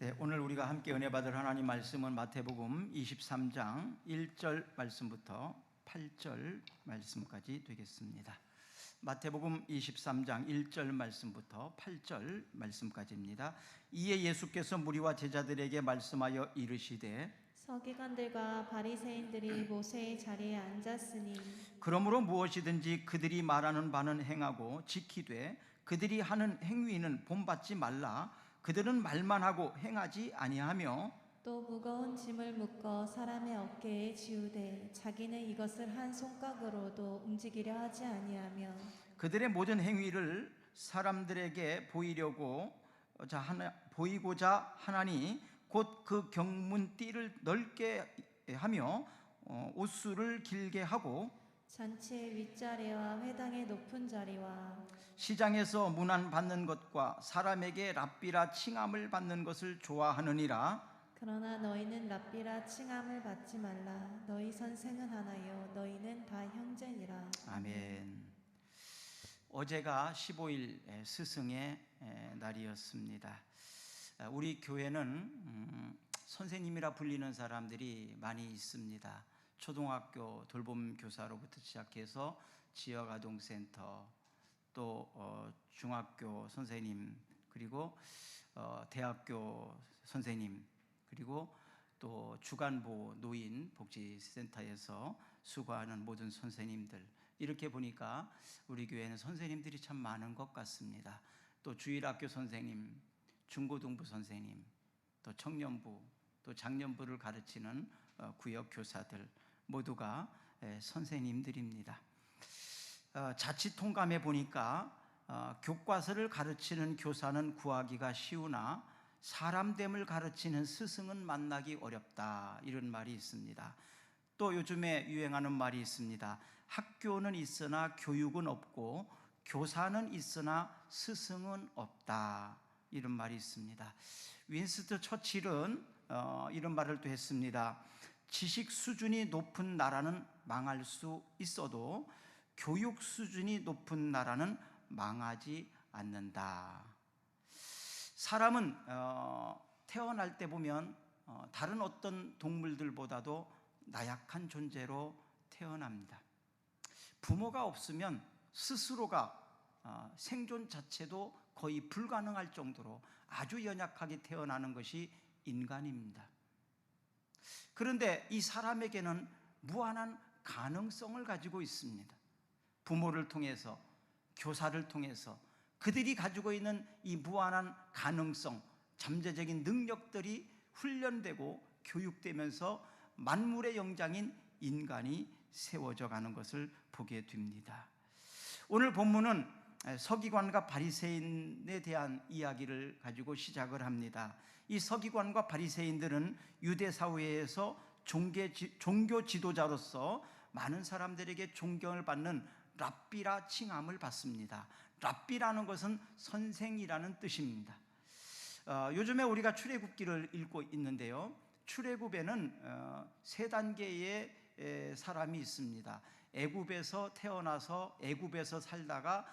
네, 오늘 우리가 함께 은혜 받을 하나님 말씀은 마태복음 23장 1절 말씀부터 8절 말씀까지 되겠습니다. 마태복음 23장 1절 말씀부터 8절 말씀까지입니다. 이에 예수께서 무리와 제자들에게 말씀하여 이르시되 서기관들과 바리새인들이 모세의 자리에 앉았으니 그러므로 무엇이든지 그들이 말하는 바는 행하고 지키되 그들이 하는 행위는 본받지 말라. 그들은 말만 하고 행하지 아니하며 또 무거운 짐을 묶어 사람의 어깨에 지우되 자기는 이것을 한 손가락으로도 움직이려 하지 아니하며 그들의 모든 행위를 사람들에게 보이고자 하나니 곧 그 경문띠를 넓게 하며 옷수를 길게 하고 잔치의 윗자리와 회당의 높은 자리와 시장에서 문안 받는 것과 사람에게 랍비라 칭함을 받는 것을 좋아하느니라. 그러나 너희는 랍비라 칭함을 받지 말라. 너희 선생은 하나요 너희는 다 형제니라. 아멘. 어제가 15일 스승의 날이었습니다. 우리 교회는 선생님이라 불리는 사람들이 많이 있습니다. 초등학교 돌봄 교사로부터 시작해서 지역아동센터, 또 중학교 선생님, 그리고 대학교 선생님, 그리고 또 주간보 노인 복지센터에서 수고하는 모든 선생님들, 이렇게 보니까 우리 교회는 선생님들이 참 많은 것 같습니다. 또 주일학교 선생님, 중고등부 선생님, 또 청년부, 또 장년부를 가르치는 구역 교사들 모두가 선생님들입니다. 자칫 통감해 보니까 교과서를 가르치는 교사는 구하기가 쉬우나 사람됨을 가르치는 스승은 만나기 어렵다, 이런 말이 있습니다. 또 요즘에 유행하는 말이 있습니다. 학교는 있으나 교육은 없고 교사는 있으나 스승은 없다, 이런 말이 있습니다. 윈스턴 처칠은 이런 말을 또 했습니다. 지식 수준이 높은 나라는 망할 수 있어도 교육 수준이 높은 나라는 망하지 않는다. 사람은 태어날 때 보면 다른 어떤 동물들보다도 나약한 존재로 태어납니다. 부모가 없으면 스스로가 생존 자체도 거의 불가능할 정도로 아주 연약하게 태어나는 것이 인간입니다. 그런데 이 사람에게는 무한한 가능성을 가지고 있습니다. 부모를 통해서, 교사를 통해서 그들이 가지고 있는 이 무한한 가능성, 잠재적인 능력들이 훈련되고 교육되면서 만물의 영장인 인간이 세워져 가는 것을 보게 됩니다. 오늘 본문은 서기관과 바리새인에 대한 이야기를 가지고 시작을 합니다. 이 서기관과 바리새인들은 유대 사회에서 종교 지도자로서 많은 사람들에게 존경을 받는 랍비라 칭함을 받습니다. 랍비라는 것은 선생이라는 뜻입니다. 요즘에 우리가 출애굽기를 읽고 있는데요, 출애굽에는 세 단계의 사람이 있습니다. 애굽에서 태어나서 애굽에서 살다가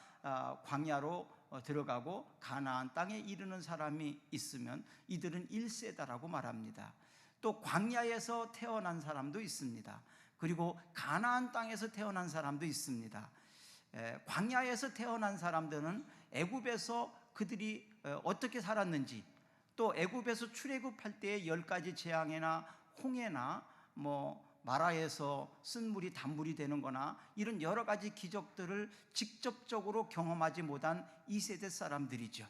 광야로 들어가고 가나안 땅에 이르는 사람이 있으면 이들은 1세다라고 말합니다. 또 광야에서 태어난 사람도 있습니다. 그리고 가나안 땅에서 태어난 사람도 있습니다. 광야에서 태어난 사람들은 애굽에서 그들이 어떻게 살았는지, 또 애굽에서 출애굽할 때의 10가지 재앙이나 홍해나 마라에서 쓴 물이 단물이 되는 거나 이런 여러 가지 기적들을 직접적으로 경험하지 못한 2세대 사람들이죠.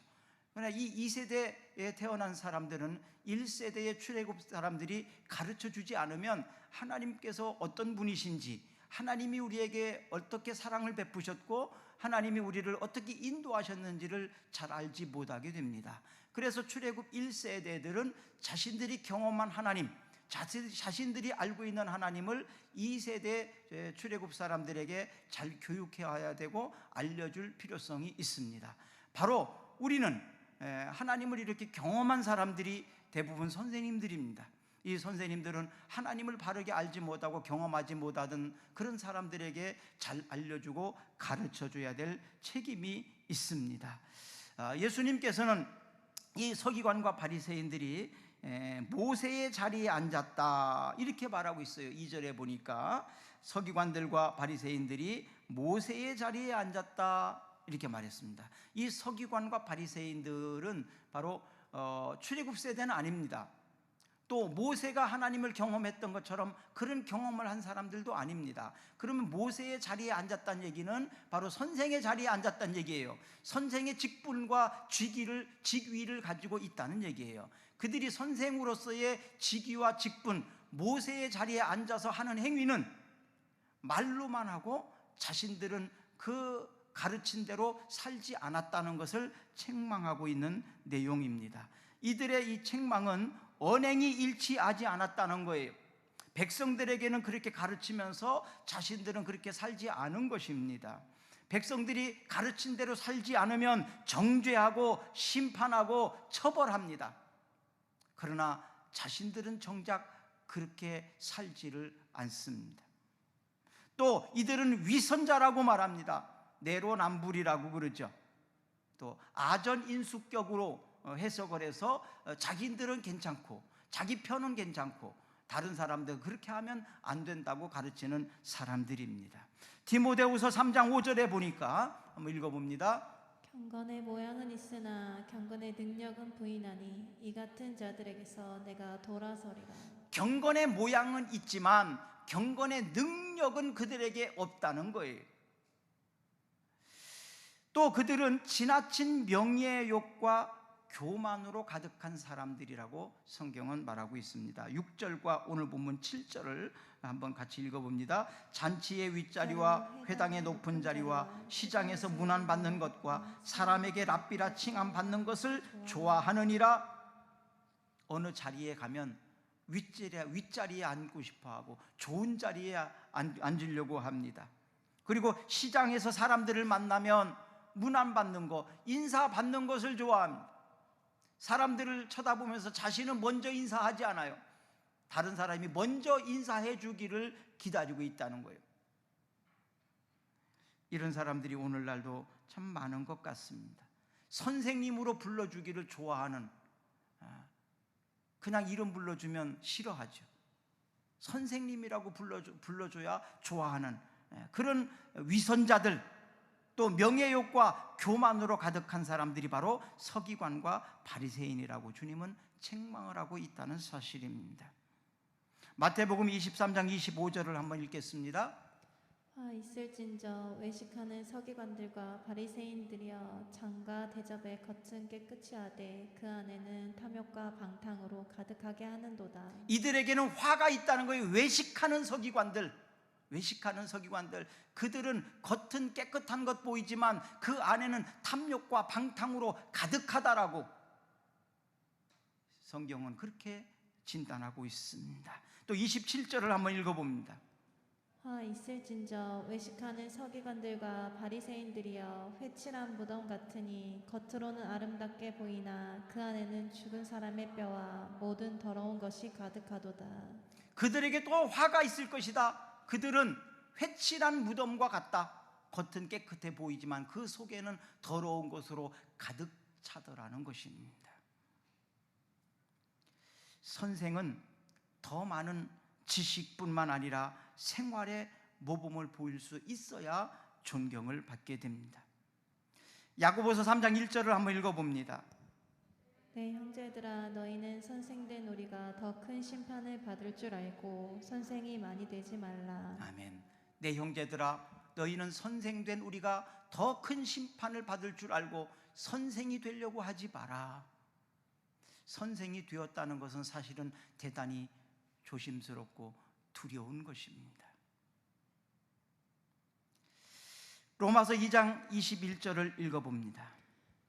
그러나 이 2세대에 태어난 사람들은 1세대의 출애굽 사람들이 가르쳐 주지 않으면 하나님께서 어떤 분이신지, 하나님이 우리에게 어떻게 사랑을 베푸셨고 하나님이 우리를 어떻게 인도하셨는지를 잘 알지 못하게 됩니다. 그래서 출애굽 1세대들은 자신들이 경험한 하나님, 자신들이 알고 있는 하나님을 2세대 출애굽 사람들에게 잘 교육해야 되고 알려줄 필요성이 있습니다. 바로 우리는 하나님을 이렇게 경험한 사람들이 대부분 선생님들입니다. 이 선생님들은 하나님을 바르게 알지 못하고 경험하지 못하던 그런 사람들에게 잘 알려주고 가르쳐줘야 될 책임이 있습니다. 예수님께서는 이 서기관과 바리새인들이 모세의 자리에 앉았다 이렇게 말하고 있어요. 2절에 보니까 서기관들과 바리새인들이 모세의 자리에 앉았다 이렇게 말했습니다. 이 서기관과 바리새인들은 바로 출애굽 세대는 아닙니다. 또 모세가 하나님을 경험했던 것처럼 그런 경험을 한 사람들도 아닙니다. 그러면 모세의 자리에 앉았다는 얘기는 바로 선생의 자리에 앉았다는 얘기예요. 선생의 직분과 직위를 가지고 있다는 얘기예요. 그들이 선생으로서의 직위와 직분, 모세의 자리에 앉아서 하는 행위는 말로만 하고 자신들은 그 가르친 대로 살지 않았다는 것을 책망하고 있는 내용입니다. 이들의 이 책망은 언행이 일치하지 않았다는 거예요. 백성들에게는 그렇게 가르치면서 자신들은 그렇게 살지 않은 것입니다. 백성들이 가르친 대로 살지 않으면 정죄하고 심판하고 처벌합니다. 그러나 자신들은 정작 그렇게 살지를 않습니다. 또 이들은 위선자라고 말합니다. 내로남불이라고 그러죠. 또 아전인수격으로 해석을 해서 자기들은 괜찮고 자기 편은 괜찮고 다른 사람들 그렇게 하면 안 된다고 가르치는 사람들입니다. 디모데후서 3장 5절에 보니까 한번 읽어봅니다. 경건의 모양은 있으나 경건의 능력은 부인하니 이 같은 자들에게서 내가 돌아서리라. 경건의 모양은 있지만 경건의 능력은 그들에게 없다는 거예요. 또 그들은 지나친 명예의 욕과 교만으로 가득한 사람들이라고 성경은 말하고 있습니다. 6절과 오늘 본문 7절을 한번 같이 읽어봅니다. 잔치의 윗자리와 회당의 높은 자리와 시장에서 문안받는 것과 사람에게 랍비라 칭함받는 것을 좋아하느니라. 어느 자리에 가면 윗자리에 앉고 싶어하고 좋은 자리에 앉으려고 합니다. 그리고 시장에서 사람들을 만나면 문안받는 것, 인사받는 것을 좋아합니다. 사람들을 쳐다보면서 자신은 먼저 인사하지 않아요. 다른 사람이 먼저 인사해 주기를 기다리고 있다는 거예요. 이런 사람들이 오늘날도 참 많은 것 같습니다. 선생님으로 불러주기를 좋아하는, 그냥 이름 불러주면 싫어하죠. 선생님이라고 불러줘야 좋아하는 그런 위선자들, 또 명예욕과 교만으로 가득한 사람들이 바로 서기관과 바리새인이라고 주님은 책망을 하고 있다는 사실입니다. 마태복음 23장 25절을 한번 읽겠습니다. 있을진저 외식하는 서기관들과 바리새인들이여 장과 대접의 겉은 깨끗이 하되 그 안에는 탐욕과 방탕으로 가득하게 하는도다. 이들에게는 화가 있다는 거예요. 외식하는 서기관들, 그들은 겉은 깨끗한 것 보이지만 그 안에는 탐욕과 방탕으로 가득하다라고 성경은 그렇게 진단하고 있습니다. 또 27절을 한번 읽어봅니다. 있을진저 외식하는 서기관들과 바리새인들이여 회칠한 무덤 같으니 겉으로는 아름답게 보이나 그 안에는 죽은 사람의 뼈와 모든 더러운 것이 가득하도다. 그들에게 또 화가 있을 것이다. 그들은 회칠한 무덤과 같다. 겉은 깨끗해 보이지만 그 속에는 더러운 것으로 가득 차더라는 것입니다. 선생은 더 많은 지식뿐만 아니라 생활의 모범을 보일 수 있어야 존경을 받게 됩니다. 야고보서 3장 1절을 한번 읽어봅니다. 내 형제들아 너희는 선생된 우리가 더 큰 심판을 받을 줄 알고 선생이 많이 되지 말라. 아멘. 내 형제들아 너희는 선생된 우리가 더 큰 심판을 받을 줄 알고 선생이 되려고 하지 마라. 선생이 되었다는 것은 사실은 대단히 조심스럽고 두려운 것입니다. 로마서 2장 21절을 읽어봅니다.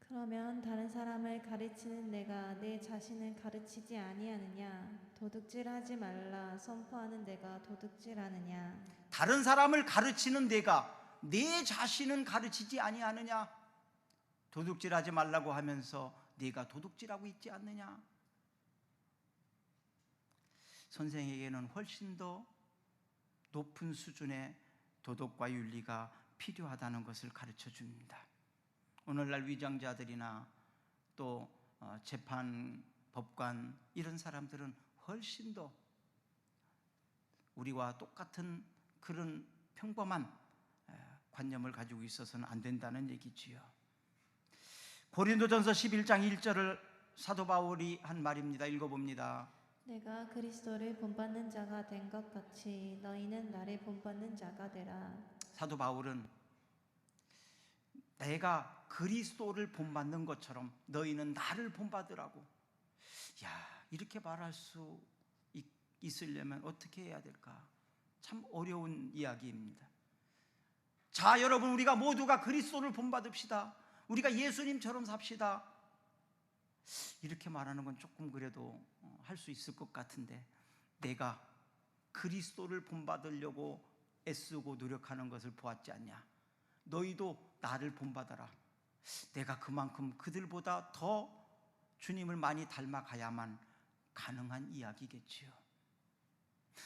그러면 다른 사람을 가르치는 내가 내 자신을 가르치지 아니하느냐? 도둑질하지 말라 선포하는 내가 도둑질하느냐? 다른 사람을 가르치는 내가 내 자신은 가르치지 아니하느냐? 도둑질하지 말라고 하면서 네가 도둑질하고 있지 않느냐? 선생에게는 훨씬 더 높은 수준의 도덕과 윤리가 필요하다는 것을 가르쳐 줍니다. 오늘날 위장자들이나 또 재판, 법관 이런 사람들은 훨씬 더 우리와 똑같은 그런 평범한 관념을 가지고 있어서는 안 된다는 얘기지요. 고린도전서 11장 1절을 사도 바울이 한 말입니다. 읽어봅니다. 내가 그리스도를 본받는 자가 된 것 같이 너희는 나를 본받는 자가 되라. 사도 바울은 내가 그리스도를 본받는 것처럼 너희는 나를 본받으라고. 이렇게 말할 수 있으려면 어떻게 해야 될까? 참 어려운 이야기입니다. 자, 여러분, 우리가 모두가 그리스도를 본받읍시다. 우리가 예수님처럼 삽시다. 이렇게 말하는 건 조금 그래도 할 수 있을 것 같은데, 내가 그리스도를 본받으려고 애쓰고 노력하는 것을 보았지 않냐? 너희도 나를 본받아라. 내가 그만큼 그들보다 더 주님을 많이 닮아가야만 가능한 이야기겠지요.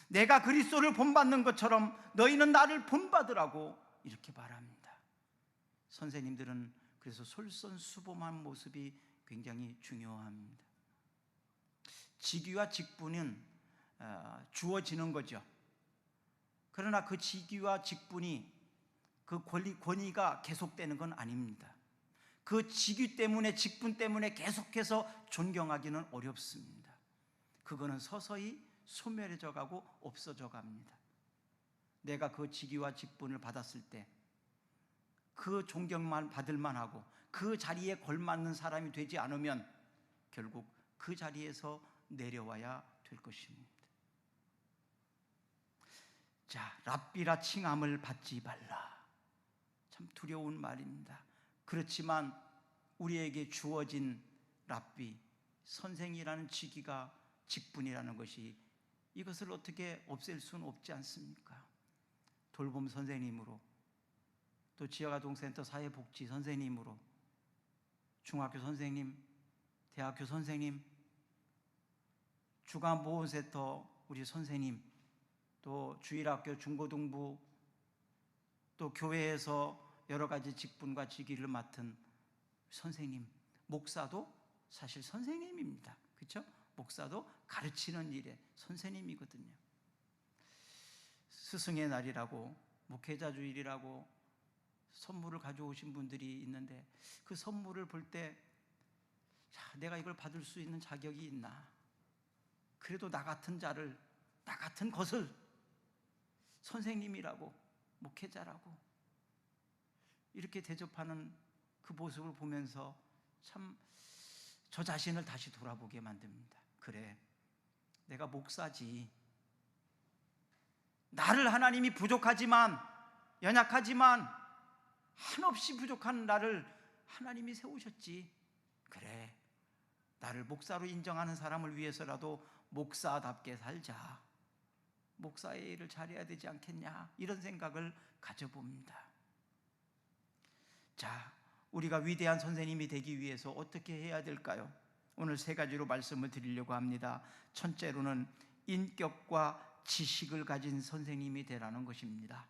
내가 그리스도를 본받는 것처럼 너희는 나를 본받으라고 이렇게 말합니다. 선생님들은 그래서 솔선수범한 모습이 굉장히 중요합니다. 직위와 직분은 주어지는 거죠. 그러나 그 직위와 직분이 그 권위가 계속되는 건 아닙니다. 그 직위 때문에, 직분 때문에 계속해서 존경하기는 어렵습니다. 그거는 서서히 소멸해져 가고 없어져 갑니다. 내가 그 직위와 직분을 받았을 때 그 존경만 받을 만하고 그 자리에 걸맞는 사람이 되지 않으면 결국 그 자리에서 내려와야 될 것입니다. 자, 랍비라 칭함을 받지 말라. 참 두려운 말입니다. 그렇지만 우리에게 주어진 랍비, 선생이라는 직위가, 직분이라는 것이, 이것을 어떻게 없앨 수는 없지 않습니까? 돌봄 선생님으로, 또 지역아동센터 사회복지 선생님으로, 중학교 선생님, 대학교 선생님, 주간보호센터 우리 선생님, 또 주일학교 중고등부, 또 교회에서 여러 가지 직분과 직위를 맡은 선생님, 목사도 사실 선생님입니다. 그렇죠? 목사도 가르치는 일에 선생님이거든요. 스승의 날이라고, 목회자 주일이라고 선물을 가져오신 분들이 있는데, 그 선물을 볼 때 내가 이걸 받을 수 있는 자격이 있나? 그래도 나 같은 자를, 나 같은 것을 선생님이라고, 목회자라고 이렇게 대접하는 그 모습을 보면서 참 저 자신을 다시 돌아보게 만듭니다. 그래, 내가 목사지. 나를 하나님이 부족하지만, 연약하지만 한없이 부족한 나를 하나님이 세우셨지. 그래, 나를 목사로 인정하는 사람을 위해서라도 목사답게 살자. 목사의 일을 잘해야 되지 않겠냐, 이런 생각을 가져봅니다. 자, 우리가 위대한 선생님이 되기 위해서 어떻게 해야 될까요? 오늘 세 가지로 말씀을 드리려고 합니다. 첫째로는 인격과 지식을 가진 선생님이 되라는 것입니다.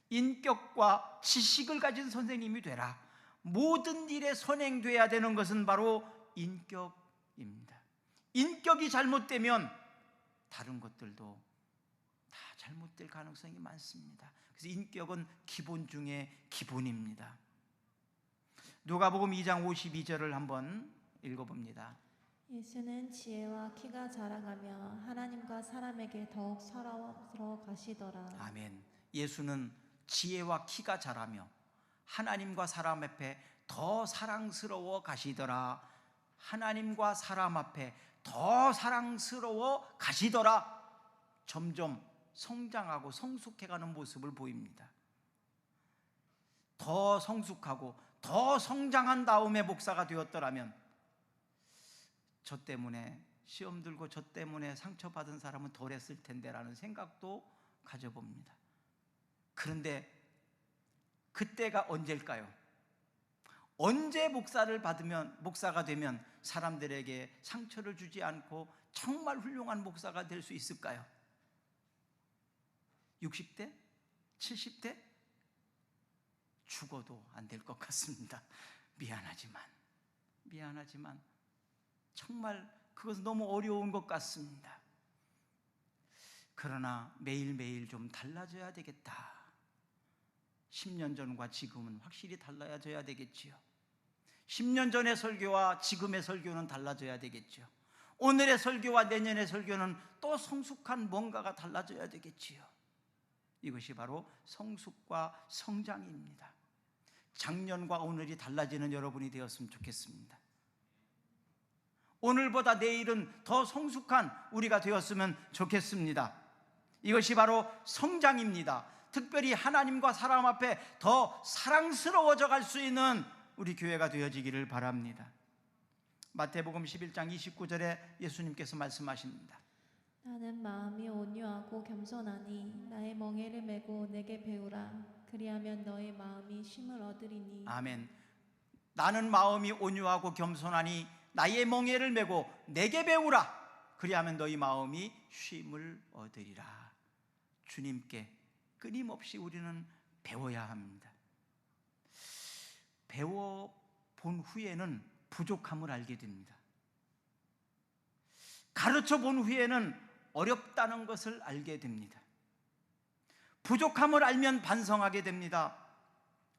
인격과 지식을 가진 선생님이 되라. 모든 일에 선행돼야 되는 것은 바로 인격입니다. 인격이 잘못되면 다른 것들도 다 잘못될 가능성이 많습니다. 그래서 인격은 기본 중에 기본입니다. 누가복음 2장 52절을 한번 읽어봅니다. 예수는 지혜와 키가 자라가며 하나님과 사람에게 더욱 사랑스러워 가시더라. 아멘. 예수는 지혜와 키가 자라며 하나님과 사람 앞에 더 사랑스러워 가시더라. 하나님과 사람 앞에 더 사랑스러워 가시더라. 점점 성장하고 성숙해가는 모습을 보입니다. 더 성숙하고 더 성장한 다음에 목사가 되었더라면, 저 때문에 시험 들고 저 때문에 상처받은 사람은 덜 했을 텐데 라는 생각도 가져봅니다. 그런데 그때가 언제일까요? 언제 목사가 되면 사람들에게 상처를 주지 않고 정말 훌륭한 목사가 될 수 있을까요? 60대? 70대? 죽어도 안 될 것 같습니다. 미안하지만 정말 그것은 너무 어려운 것 같습니다. 그러나 매일매일 좀 달라져야 되겠다. 10년 전과 지금은 확실히 달라져야 되겠지요. 10년 전의 설교와 지금의 설교는 달라져야 되겠지요. 오늘의 설교와 내년의 설교는 또 성숙한 뭔가가 달라져야 되겠지요. 이것이 바로 성숙과 성장입니다. 작년과 오늘이 달라지는 여러분이 되었으면 좋겠습니다. 오늘보다 내일은 더 성숙한 우리가 되었으면 좋겠습니다. 이것이 바로 성장입니다. 특별히 하나님과 사람 앞에 더 사랑스러워져 갈 수 있는 우리 교회가 되어지기를 바랍니다. 마태복음 11장 29절에 예수님께서 말씀하십니다. 나는 마음이 온유하고 겸손하니 나의 멍에를 메고 내게 배우라. 그리하면 너의 마음이 쉼을 얻으리니. 아멘. 나는 마음이 온유하고 겸손하니 나의 멍에를 메고 내게 배우라. 그리하면 너희 마음이 쉼을 얻으리라. 주님께 끊임없이 우리는 배워야 합니다. 배워본 후에는 부족함을 알게 됩니다. 가르쳐 본 후에는 어렵다는 것을 알게 됩니다. 부족함을 알면 반성하게 됩니다.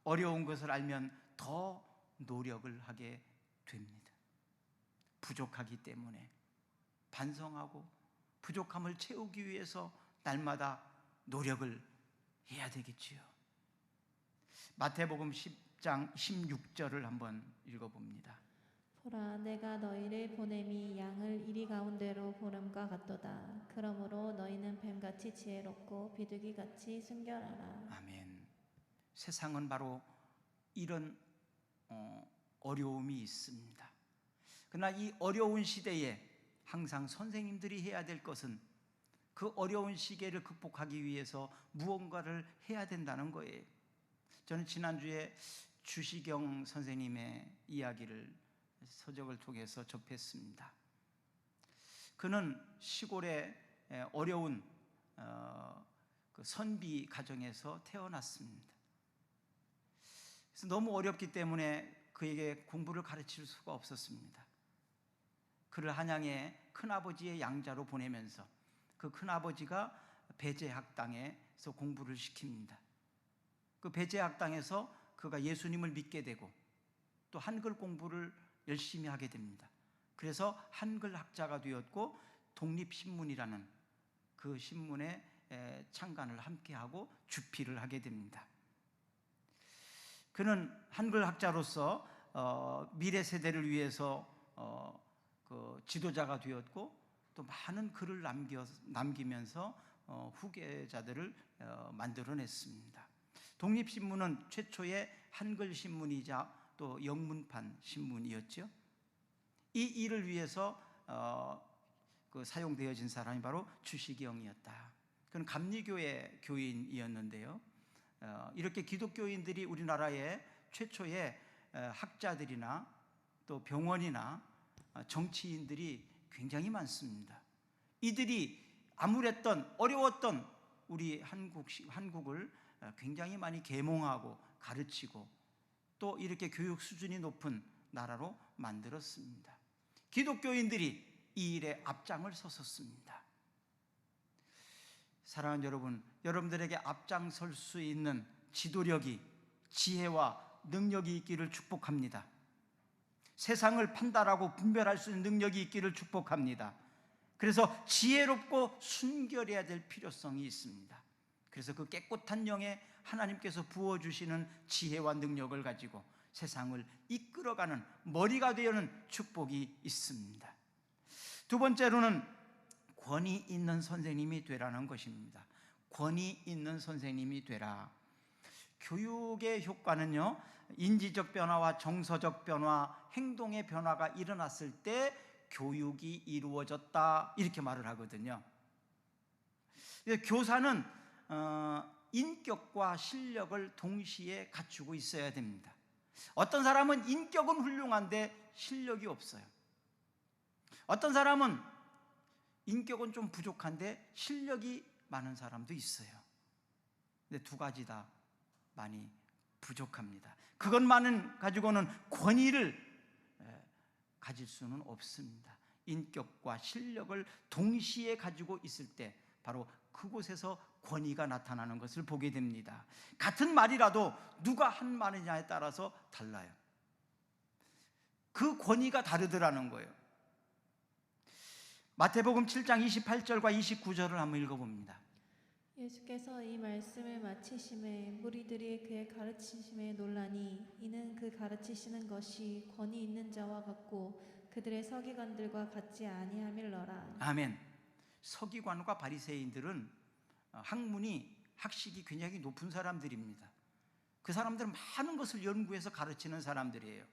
어려운 것을 알면 더 노력을 하게 됩니다. 부족하기 때문에 반성하고 부족함을 채우기 위해서 날마다 노력을 해야 되겠지요. 마태복음 10장 16절을 한번 읽어봅니다. 보라, 내가 너희를 보냄이 양을 이리 가운데로 보름과 같도다. 그러므로 너희는 뱀같이 지혜롭고 비둘기같이 순결하라. 아멘. 세상은 바로 이런 어려움이 있습니다. 그러나 이 어려운 시대에 항상 선생님들이 해야 될 것은 그 어려운 시기를 극복하기 위해서 무언가를 해야 된다는 거예요. 저는 지난주에 주시경 선생님의 이야기를 서적을 통해서 접했습니다. 그는 시골의 어려운 그 선비 가정에서 태어났습니다. 그래서 너무 어렵기 때문에 그에게 공부를 가르칠 수가 없었습니다. 그를 한양의 큰아버지의 양자로 보내면서 그 큰아버지가 배제학당에서 공부를 시킵니다. 그 배제학당에서 그가 예수님을 믿게 되고 또 한글 공부를 열심히 하게 됩니다. 그래서 한글 학자가 되었고 독립신문이라는 그 신문에 창간을 함께하고 주필을 하게 됩니다. 그는 한글 학자로서 미래 세대를 위해서 그 지도자가 되었고 또 많은 글을 남기면서 후계자들을 만들어냈습니다. 독립신문은 최초의 한글 신문이자 또 영문판 신문이었죠. 이 일을 위해서 그 사용되어진 사람이 바로 주시경이었다. 그는 감리교회 교인이었는데요. 이렇게 기독교인들이 우리나라의 최초의 학자들이나 또 병원이나 정치인들이 굉장히 많습니다. 이들이 암울했던 어려웠던 우리 한국을 굉장히 많이 계몽하고 가르치고 또 이렇게 교육 수준이 높은 나라로 만들었습니다. 기독교인들이 이 일에 앞장을 섰었습니다. 사랑하는 여러분, 여러분들에게 앞장설 수 있는 지도력이, 지혜와 능력이 있기를 축복합니다. 세상을 판단하고 분별할 수 있는 능력이 있기를 축복합니다. 그래서 지혜롭고 순결해야 될 필요성이 있습니다. 그래서 그 깨끗한 영에 하나님께서 부어주시는 지혜와 능력을 가지고 세상을 이끌어가는 머리가 되는 축복이 있습니다. 두 번째로는 권위 있는 선생님이 되라는 것입니다. 권위 있는 선생님이 되라. 교육의 효과는요, 인지적 변화와 정서적 변화, 행동의 변화가 일어났을 때 교육이 이루어졌다, 이렇게 말을 하거든요. 교사는 인격과 실력을 동시에 갖추고 있어야 됩니다. 어떤 사람은 인격은 훌륭한데 실력이 없어요. 어떤 사람은 인격은 좀 부족한데 실력이 많은 사람도 있어요. 근데 두 가지 다 많이 부족합니다. 그것만은 가지고는 권위를 가질 수는 없습니다. 인격과 실력을 동시에 가지고 있을 때 바로 그곳에서 권위가 나타나는 것을 보게 됩니다. 같은 말이라도 누가 한 말이냐에 따라서 달라요. 그 권위가 다르더라는 거예요. 마태복음 7장 28절과 29절을 한번 읽어봅니다. 예수께서 이 말씀을 마치심에 무리들이 그의 가르치심에 놀라니 이는 그 가르치시는 것이 권위 있는 자와 같고 그들의 서기관들과 같지 아니함일러라. 아멘. 서기관과 바리새인들은 학문이 학식이 굉장히 높은 사람들입니다. 그 사람들은 많은 것을 연구해서 가르치는 사람들이에요.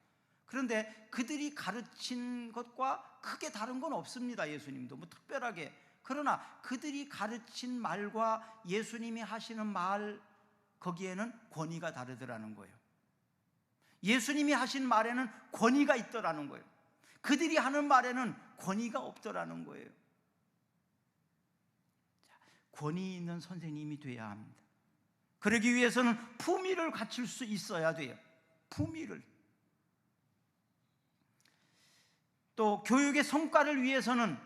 그런데 그들이 가르친 것과 크게 다른 건 없습니다. 예수님도 뭐 특별하게. 그러나 그들이 가르친 말과 예수님이 하시는 말, 거기에는 권위가 다르더라는 거예요. 예수님이 하신 말에는 권위가 있더라는 거예요. 그들이 하는 말에는 권위가 없더라는 거예요. 권위 있는 선생님이 돼야 합니다. 그러기 위해서는 품위를 갖출 수 있어야 돼요. 품위를. 또 교육의 성과를 위해서는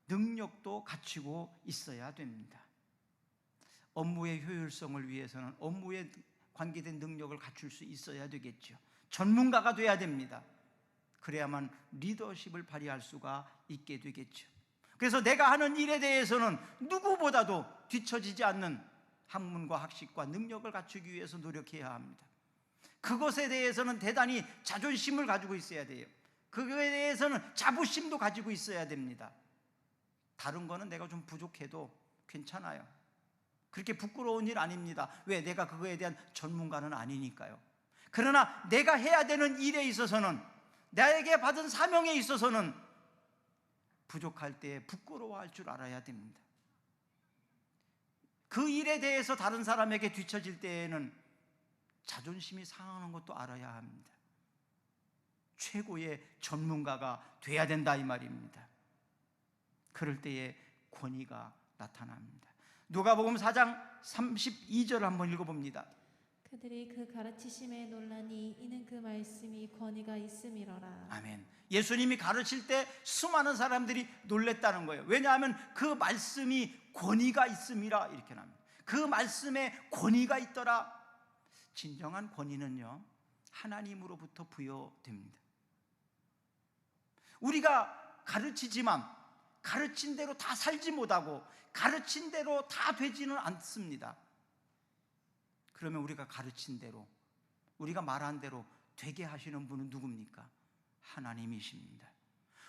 능력도 갖추고 있어야 됩니다. 업무의 효율성을 위해서는 업무에 관계된 능력을 갖출 수 있어야 되겠죠. 전문가가 돼야 됩니다. 그래야만 리더십을 발휘할 수가 있게 되겠죠. 그래서 내가 하는 일에 대해서는 누구보다도 뒤처지지 않는 학문과 학식과 능력을 갖추기 위해서 노력해야 합니다. 그것에 대해서는 대단히 자존심을 가지고 있어야 돼요. 그거에 대해서는 자부심도 가지고 있어야 됩니다. 다른 거는 내가 좀 부족해도 괜찮아요. 그렇게 부끄러운 일 아닙니다. 왜? 내가 그거에 대한 전문가는 아니니까요. 그러나 내가 해야 되는 일에 있어서는, 나에게 받은 사명에 있어서는 부족할 때 부끄러워할 줄 알아야 됩니다. 그 일에 대해서 다른 사람에게 뒤처질 때에는 자존심이 상하는 것도 알아야 합니다. 최고의 전문가가 돼야 된다 이 말입니다. 그럴 때에 권위가 나타납니다. 누가복음 4장 32절을 한번 읽어봅니다. 그들이 그 가르치심에 놀라니 이는 그 말씀이 권위가 있음이러라. 아멘. 예수님이 가르칠 때 수많은 사람들이 놀랬다는 거예요. 왜냐하면 그 말씀이 권위가 있음이라 이렇게 나옵니다. 그 말씀에 권위가 있더라. 진정한 권위는요, 하나님으로부터 부여됩니다. 우리가 가르치지만 가르친 대로 다 살지 못하고 가르친 대로 다 되지는 않습니다. 그러면 우리가 가르친 대로, 우리가 말한 대로 되게 하시는 분은 누굽니까? 하나님이십니다.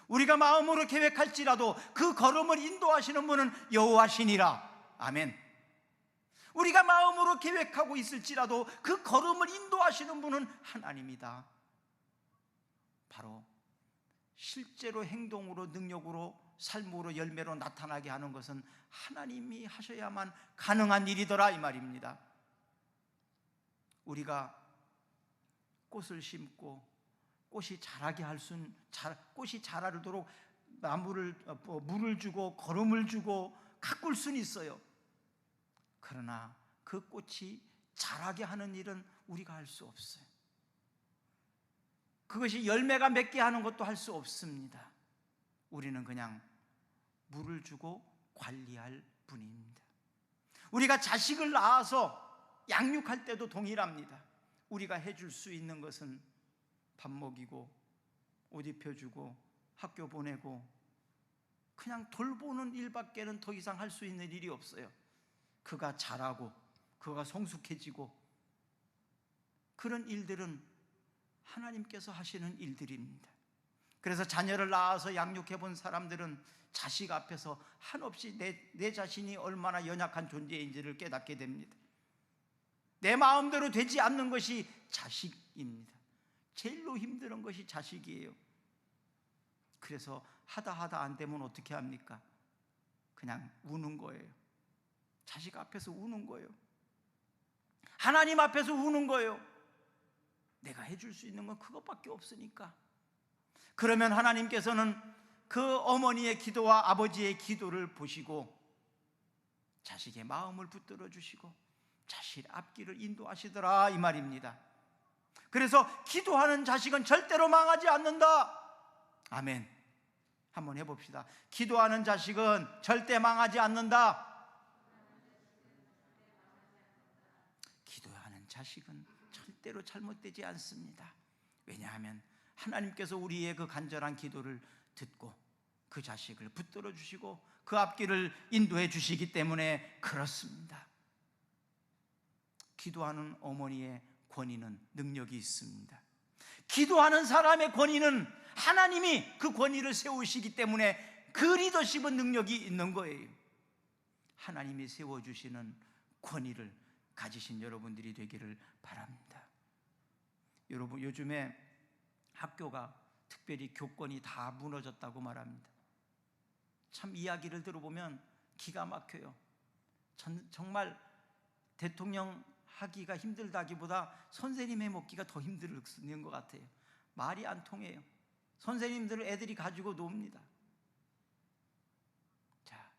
우리가 마음으로 계획할지라도 그 걸음을 인도하시는 분은 여호와시니라. 아멘. 우리가 마음으로 계획하고 있을지라도 그 걸음을 인도하시는 분은 하나님이다. 바로 실제로 행동으로, 능력으로, 삶으로, 열매로 나타나게 하는 것은 하나님이 하셔야만 가능한 일이더라 이 말입니다. 우리가 꽃을 심고 꽃이 자라게 할 수는, 꽃이 자라도록 물을 주고 거름을 주고 가꿀 수는 있어요. 그러나 그 꽃이 자라게 하는 일은 우리가 할 수 없어요. 그것이 열매가 맺게 하는 것도 할 수 없습니다. 우리는 그냥 물을 주고 관리할 뿐입니다. 우리가 자식을 낳아서 양육할 때도 동일합니다. 우리가 해줄 수 있는 것은 밥 먹이고 옷 입혀주고 학교 보내고 그냥 돌보는 일밖에는 더 이상 할 수 있는 일이 없어요. 그가 자라고 그가 성숙해지고 그런 일들은 하나님께서 하시는 일들입니다. 그래서 자녀를 낳아서 양육해 본 사람들은 자식 앞에서 한없이 내 자신이 얼마나 연약한 존재인지를 깨닫게 됩니다. 내 마음대로 되지 않는 것이 자식입니다. 제일로 힘든 것이 자식이에요. 그래서 하다 안 되면 어떻게 합니까? 그냥 우는 거예요. 자식 앞에서 우는 거예요. 하나님 앞에서 우는 거예요. 내가 해줄 수 있는 건 그것밖에 없으니까. 그러면 하나님께서는 그 어머니의 기도와 아버지의 기도를 보시고 자식의 마음을 붙들어 주시고 자식 앞길을 인도하시더라 이 말입니다. 그래서 기도하는 자식은 절대로 망하지 않는다. 아멘. 한번 해봅시다. 기도하는 자식은 절대 망하지 않는다. 기도하는 자식은 절대로 잘못되지 않습니다. 왜냐하면 하나님께서 우리의 그 간절한 기도를 듣고 그 자식을 붙들어 주시고 그 앞길을 인도해 주시기 때문에 그렇습니다. 기도하는 어머니의 권위는 능력이 있습니다. 기도하는 사람의 권위는 하나님이 그 권위를 세우시기 때문에 그 리더십은 능력이 있는 거예요. 하나님이 세워주시는 권위를 가지신 여러분들이 되기를 바랍니다. 여러분, 요즘에 학교가 특별히 교권이 다 무너졌다고 말합니다. 참 이야기를 들어보면 기가 막혀요. 정말 대통령 하기가 힘들다기보다 선생님의 먹기가 더 힘든 것 같아요. 말이 안 통해요. 선생님들을 애들이 가지고 놉니다. 자,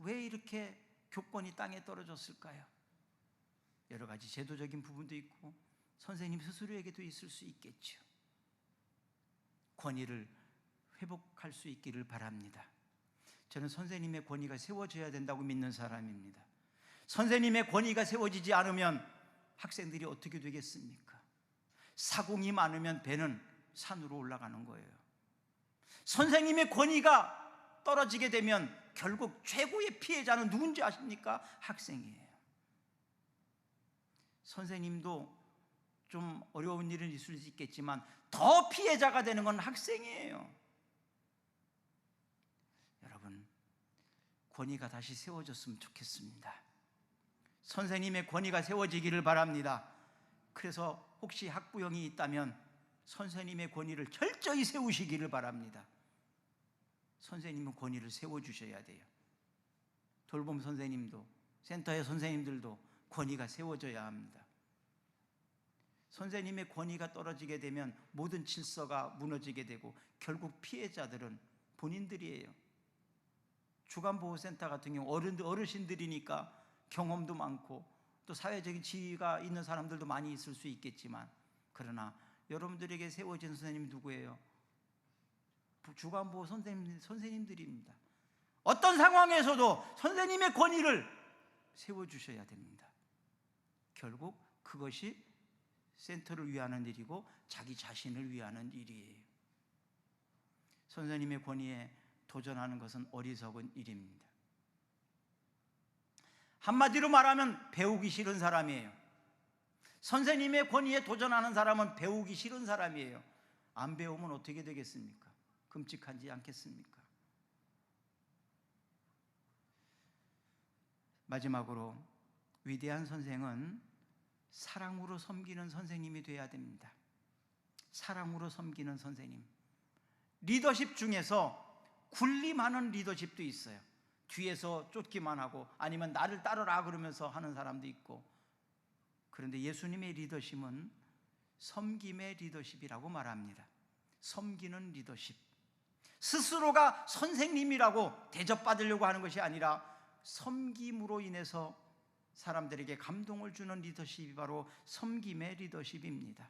왜 이렇게 교권이 땅에 떨어졌을까요? 여러 가지 제도적인 부분도 있고 선생님 스스로에게도 있을 수 있겠죠. 권위를 회복할 수 있기를 바랍니다. 저는 선생님의 권위가 세워져야 된다고 믿는 사람입니다. 선생님의 권위가 세워지지 않으면 학생들이 어떻게 되겠습니까? 사공이 많으면 배는 산으로 올라가는 거예요. 선생님의 권위가 떨어지게 되면 결국 최고의 피해자는 누군지 아십니까? 학생이에요. 선생님도 좀 어려운 일은 있을 수 있겠지만 더 피해자가 되는 건 학생이에요. 여러분, 권위가 다시 세워졌으면 좋겠습니다. 선생님의 권위가 세워지기를 바랍니다. 그래서 혹시 학부형이 있다면 선생님의 권위를 철저히 세우시기를 바랍니다. 선생님은 권위를 세워주셔야 돼요. 돌봄 선생님도, 센터의 선생님들도 권위가 세워져야 합니다. 선생님의 권위가 떨어지게 되면 모든 질서가 무너지게 되고 결국 피해자들은 본인들이에요. 주간보호센터 같은 경우 어르신들이니까 경험도 많고 또 사회적인 지위가 있는 사람들도 많이 있을 수 있겠지만, 그러나 여러분들에게 세워진 선생님이 누구예요? 주간보호 선생님들입니다. 어떤 상황에서도 선생님의 권위를 세워주셔야 됩니다. 결국 그것이 센터를 위하는 일이고 자기 자신을 위하는 일이에요. 선생님의 권위에 도전하는 것은 어리석은 일입니다. 한마디로 말하면 배우기 싫은 사람이에요. 선생님의 권위에 도전하는 사람은 배우기 싫은 사람이에요. 안 배우면 어떻게 되겠습니까? 끔찍하지 않겠습니까? 마지막으로 위대한 선생은 사랑으로 섬기는 선생님이 돼야 됩니다. 사랑으로 섬기는 선생님. 리더십 중에서 군림하는 리더십도 있어요. 뒤에서 쫓기만 하고 아니면 나를 따르라 그러면서 하는 사람도 있고. 그런데 예수님의 리더십은 섬김의 리더십이라고 말합니다. 섬기는 리더십. 스스로가 선생님이라고 대접받으려고 하는 것이 아니라 섬김으로 인해서 사람들에게 감동을 주는 리더십이 바로 섬김의 리더십입니다.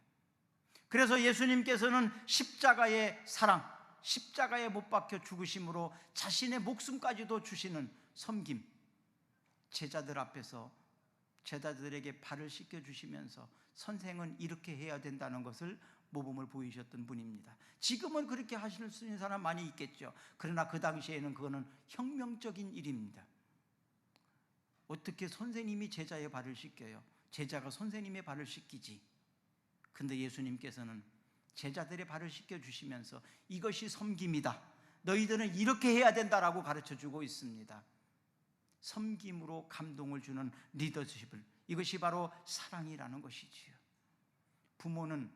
그래서 예수님께서는 십자가의 사랑, 십자가에 못 박혀 죽으심으로 자신의 목숨까지도 주시는 섬김, 제자들 앞에서 제자들에게 발을 씻겨주시면서 선생은 이렇게 해야 된다는 것을 모범을 보이셨던 분입니다. 지금은 그렇게 하실 수 있는 사람 많이 있겠죠. 그러나 그 당시에는 그거는 혁명적인 일입니다. 어떻게 선생님이 제자의 발을 씻겨요? 제자가 선생님의 발을 씻기지. 근데 예수님께서는 제자들의 발을 씻겨주시면서 이것이 섬김이다, 너희들은 이렇게 해야 된다라고 가르쳐주고 있습니다. 섬김으로 감동을 주는 리더십을, 이것이 바로 사랑이라는 것이지요. 부모는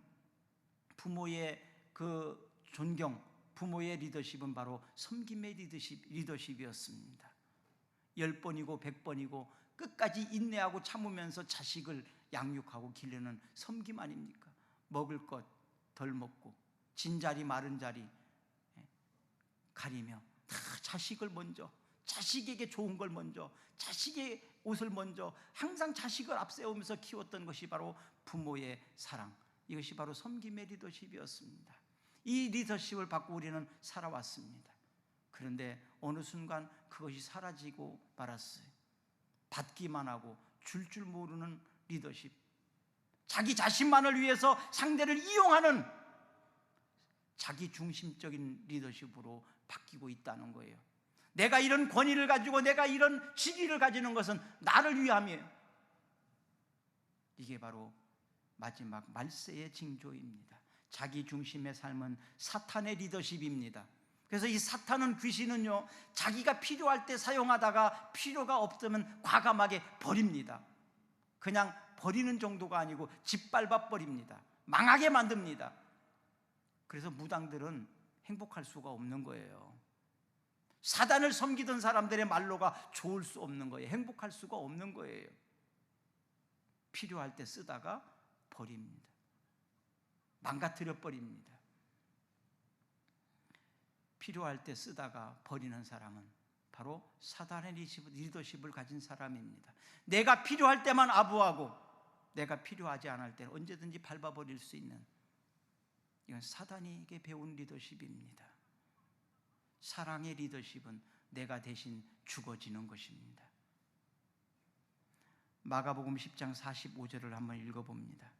부모의 그 존경, 부모의 리더십은 바로 섬김의 리더십이었습니다. 10번이고 100번이고 끝까지 인내하고 참으면서 자식을 양육하고 기르는 섬김 아닙니까? 먹을 것 덜 먹고 진자리 마른 자리 가리며 다 자식을 먼저, 자식에게 좋은 걸 먼저, 자식의 옷을 먼저, 항상 자식을 앞세우면서 키웠던 것이 바로 부모의 사랑, 이것이 바로 섬김의 리더십이었습니다. 이 리더십을 받고 우리는 살아왔습니다. 그런데 어느 순간 그것이 사라지고 말았어요. 받기만 하고 줄 모르는 리더십, 자기 자신만을 위해서 상대를 이용하는 자기 중심적인 리더십으로 바뀌고 있다는 거예요. 내가 이런 권위를 가지고 내가 이런 지위를 가지는 것은 나를 위함이에요. 이게 바로 마지막 말세의 징조입니다. 자기 중심의 삶은 사탄의 리더십입니다. 그래서 이 사탄은, 귀신은요, 자기가 필요할 때 사용하다가 필요가 없으면 과감하게 버립니다. 그냥 버리는 정도가 아니고 짓밟아 버립니다. 망하게 만듭니다. 그래서 무당들은 행복할 수가 없는 거예요. 사단을 섬기던 사람들의 말로가 좋을 수 없는 거예요. 행복할 수가 없는 거예요. 필요할 때 쓰다가 버립니다. 망가뜨려 버립니다. 필요할 때 쓰다가 버리는 사람은 바로 사단의 리더십을 가진 사람입니다. 내가 필요할 때만 아부하고 내가 필요하지 않을 때는 언제든지 밟아버릴 수 있는, 이건 사단에게 배운 리더십입니다. 사랑의 리더십은 내가 대신 죽어지는 것입니다. 마가복음 10장 45절을 한번 읽어봅니다.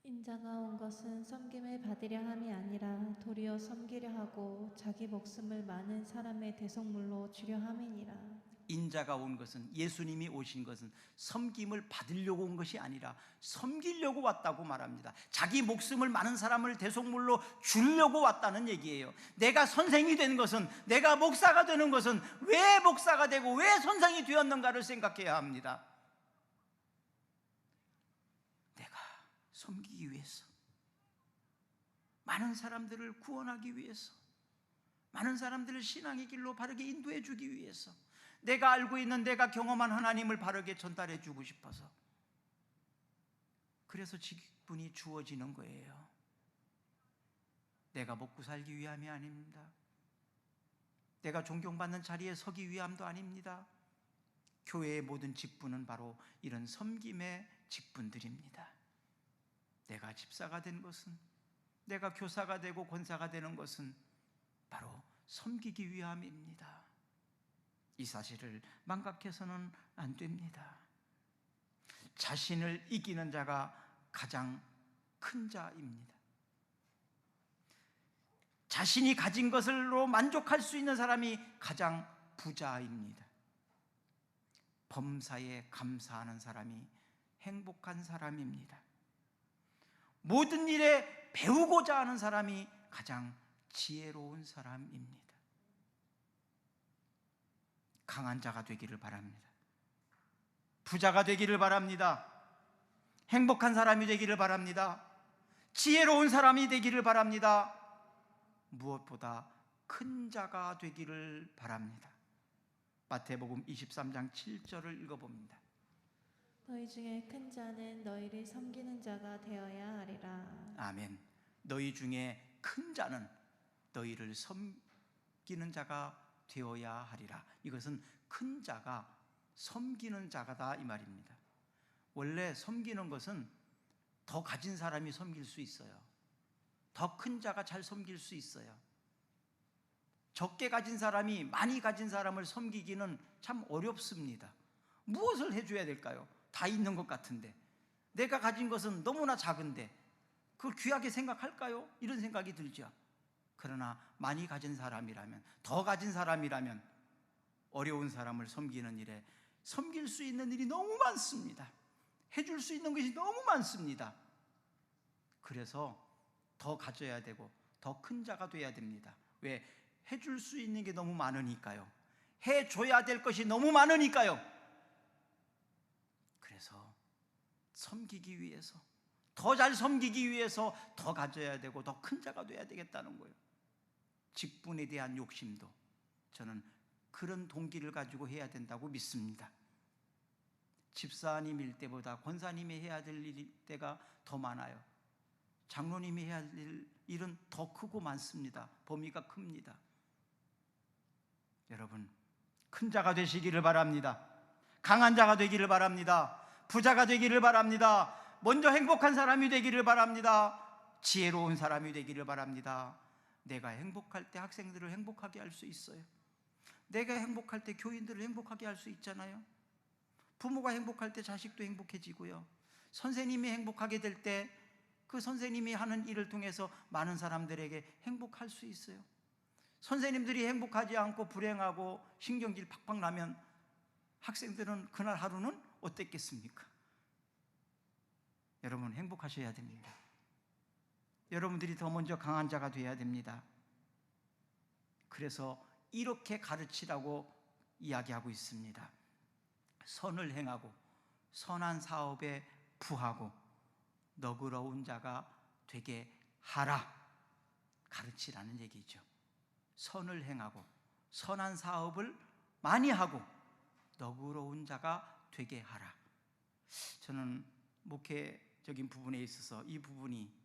인자가 온 것은 섬김을 받으려 함이 아니라 도리어 섬기려 하고 자기 목숨을 많은 사람의 대속물로 주려 함이니라. 인자가 온 것은, 예수님이 오신 것은 섬김을 받으려고 온 것이 아니라 섬기려고 왔다고 말합니다. 자기 목숨을 많은 사람을 대속물로 주려고 왔다는 얘기예요. 내가 선생이 된 것은, 내가 목사가 되는 것은 왜 목사가 되고 왜 선생이 되었는가를 생각해야 합니다. 내가 섬기기 위해서, 많은 사람들을 구원하기 위해서, 많은 사람들을 신앙의 길로 바르게 인도해 주기 위해서, 내가 알고 있는, 내가 경험한 하나님을 바르게 전달해 주고 싶어서, 그래서 직분이 주어지는 거예요. 내가 먹고 살기 위함이 아닙니다. 내가 존경받는 자리에 서기 위함도 아닙니다. 교회의 모든 직분은 바로 이런 섬김의 직분들입니다. 내가 집사가 된 것은, 내가 교사가 되고 권사가 되는 것은 바로 섬기기 위함입니다. 이 사실을 망각해서는 안 됩니다. 자신을 이기는 자가 가장 큰 자입니다. 자신이 가진 것으로 만족할 수 있는 사람이 가장 부자입니다. 범사에 감사하는 사람이 행복한 사람입니다. 모든 일에 배우고자 하는 사람이 가장 지혜로운 사람입니다. 강한 자가 되기를 바랍니다. 부자가 되기를 바랍니다. 행복한 사람이 되기를 바랍니다. 지혜로운 사람이 되기를 바랍니다. 무엇보다 큰 자가 되기를 바랍니다. 마태복음 23장 7절을 읽어봅니다. 너희 중에 큰 자는 너희를 섬기는 자가 되어야 하리라. 아멘. 너희 중에 큰 자는 너희를 섬기는 자가 되어야 하리라. 이것은 큰 자가 섬기는 자가다 이 말입니다. 원래 섬기는 것은 더 가진 사람이 섬길 수 있어요. 더 큰 자가 잘 섬길 수 있어요. 적게 가진 사람이 많이 가진 사람을 섬기기는 참 어렵습니다. 무엇을 해줘야 될까요? 다 있는 것 같은데, 내가 가진 것은 너무나 작은데 그걸 귀하게 생각할까요? 이런 생각이 들죠. 그러나 많이 가진 사람이라면, 더 가진 사람이라면 어려운 사람을 섬기는 일에 섬길 수 있는 일이 너무 많습니다. 해줄 수 있는 것이 너무 많습니다. 그래서 더 가져야 되고 더 큰 자가 돼야 됩니다. 왜? 해줄 수 있는 게 너무 많으니까요. 해줘야 될 것이 너무 많으니까요. 그래서 섬기기 위해서, 더 잘 섬기기 위해서 더 가져야 되고 더 큰 자가 돼야 되겠다는 거예요. 직분에 대한 욕심도 저는 그런 동기를 가지고 해야 된다고 믿습니다. 집사님일 때보다 권사님이 해야 될 일 때가 더 많아요. 장로님이 해야 될 일은 더 크고 많습니다. 범위가 큽니다. 여러분, 큰 자가 되시기를 바랍니다. 강한 자가 되기를 바랍니다. 부자가 되기를 바랍니다. 먼저 행복한 사람이 되기를 바랍니다. 지혜로운 사람이 되기를 바랍니다. 내가 행복할 때 학생들을 행복하게 할 수 있어요. 내가 행복할 때 교인들을 행복하게 할 수 있잖아요. 부모가 행복할 때 자식도 행복해지고요. 선생님이 행복하게 될 때 그 선생님이 하는 일을 통해서 많은 사람들에게 행복할 수 있어요. 선생님들이 행복하지 않고 불행하고 신경질 팍팍 나면 학생들은 그날 하루는 어땠겠습니까? 여러분, 행복하셔야 됩니다. 여러분들이 더 먼저 강한 자가 되어야 됩니다. 그래서 이렇게 가르치라고 이야기하고 있습니다. 선을 행하고 선한 사업에 부하고 너그러운 자가 되게 하라, 가르치라는 얘기죠. 선을 행하고 선한 사업을 많이 하고 너그러운 자가 되게 하라. 저는 목회적인 부분에 있어서 이 부분이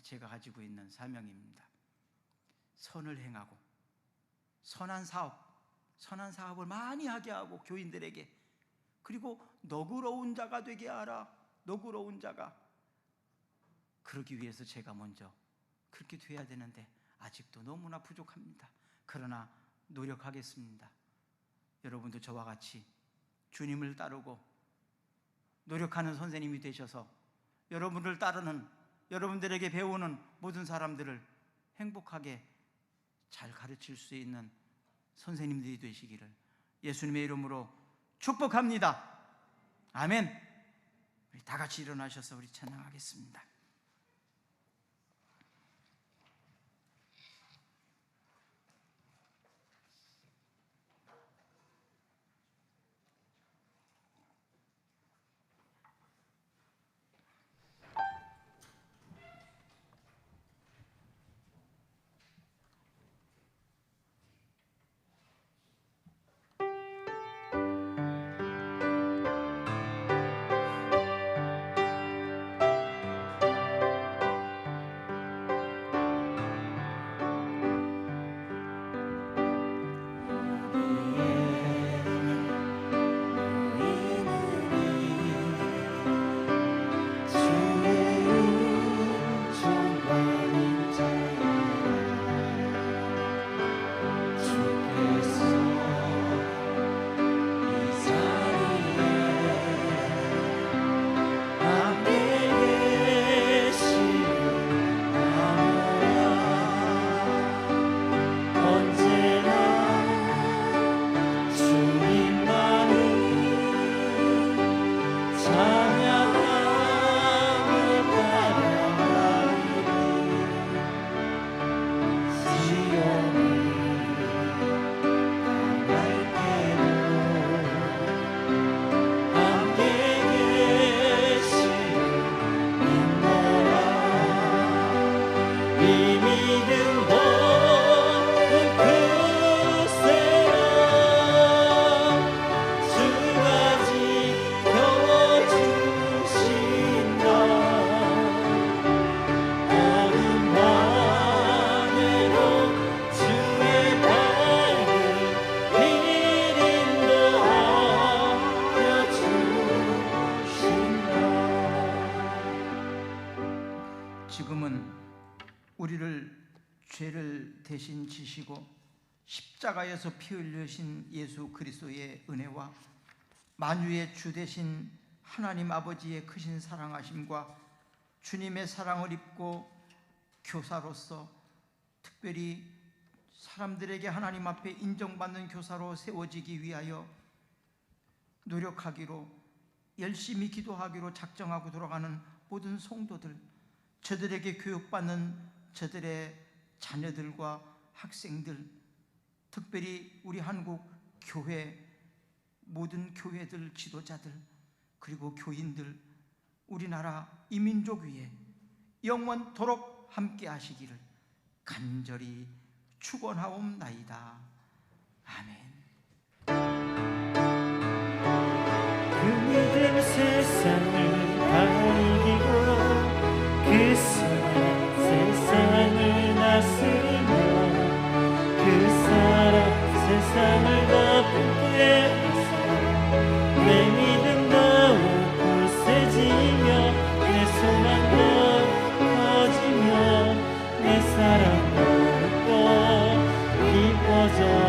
제가 가지고 있는 사명입니다. 선을 행하고 선한 사업을 많이 하게 하고 교인들에게, 그리고 너그러운 자가 되게 하라. 너그러운 자가. 그러기 위해서 제가 먼저 그렇게 돼야 되는데 아직도 너무나 부족합니다. 그러나 노력하겠습니다. 여러분도 저와 같이 주님을 따르고 노력하는 선생님이 되셔서 여러분을 따르는, 여러분들에게 배우는 모든 사람들을 행복하게 잘 가르칠 수 있는 선생님들이 되시기를 예수님의 이름으로 축복합니다. 아멘. 우리 다 같이 일어나셔서 우리 찬양하겠습니다. 죄를 대신 지시고 십자가에서 피 흘리신 예수 그리스도의 은혜와 만유의 주 되신 하나님 아버지의 크신 사랑하심과 주님의 사랑을 입고 교사로서 특별히 사람들에게 하나님 앞에 인정받는 교사로 세워지기 위하여 노력하기로, 열심히 기도하기로 작정하고 돌아가는 모든 성도들, 저들에게 교육받는 저들의 자녀들과 학생들, 특별히 우리 한국 교회 모든 교회들 지도자들, 그리고 교인들, 우리나라 이민족 위에 영원토록 함께 하시기를 간절히 축원하옵나이다. 아멘. 그 믿음 세상을 다 이기고 그 사랑 세상을 다스리며 그 사랑 세상을 덮게 하사 내 믿음 더욱 굳세지며 내 소망도 커지며 주소서